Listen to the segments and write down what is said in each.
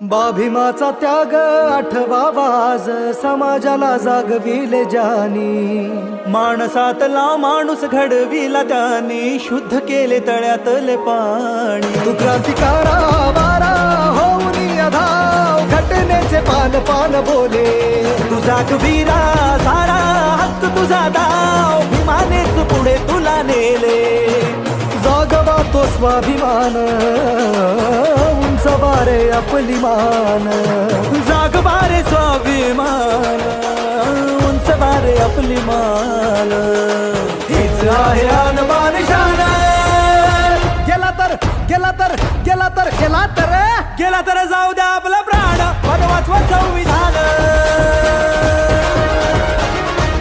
भीमाचा त्याग आठवावा आज समाजाला जागविले जानी. माणसातला माणूस घडविला त्याने शुद्ध केले तळ्यातले पाणी. तू क्रांतिकारा वारा होऊन अधाव घटनेचे पान पान बोले. तुझा कबीरा सारा हक्क तुझा दाव भीमानेच पुढे तुला नेले. जागवा तो स्वाभिमान उंच वारे आपली मान. जागवारे स्वाभिमान उंच वारे आपली मान. हीच आहे अनमान शान. गेला तर गेला तर गेला तर गेला तर गेला तर जाऊ द्या आपला प्राण पण वाचवा संविधान.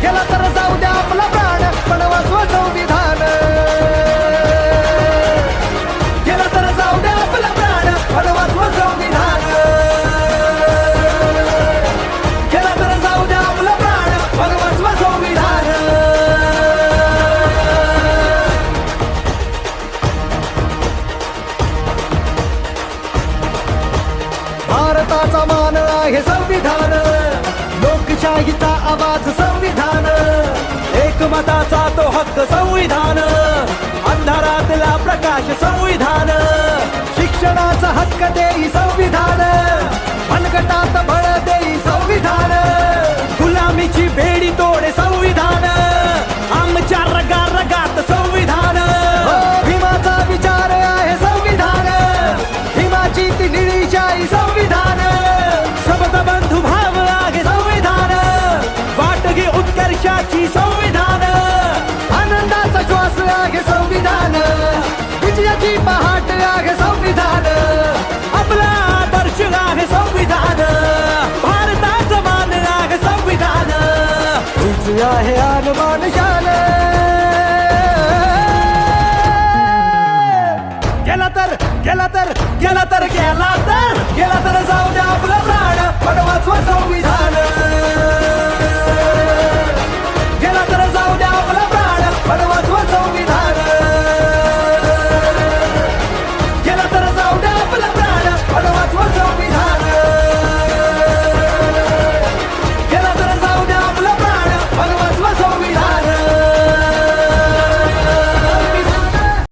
गेला तर जाऊ द्या आपला प्राण पण वाचवा संविधान. गेला तर जाऊ द्या आपला प्राण पण वाचवा संविधान. गेला तर जाऊ द्या आपला प्राण पण वाचवा संविधान. भारताचा मान आहे संविधान. लोकशाहीचा आवाज संविधान. एकमताचा तो हक्क संविधान. अंधारातला प्रकाश संविधान. शिक्षणाचा हक्क देई संविधान. मनगटात बळ देई संविधान. गुलामीची बेडी तोडे संविधान. आमच्या रगा रगात संविधान. भीमाचा विचार आहे संविधान. भीमाची ती निळीशाही संविधान. शब्द बंधू भाव आहे संविधान. वाट घे उत्कर्षाची संविधान. आनंदाचा श्वास आहे संविधान. विजयाची पहाट आहे संविधान.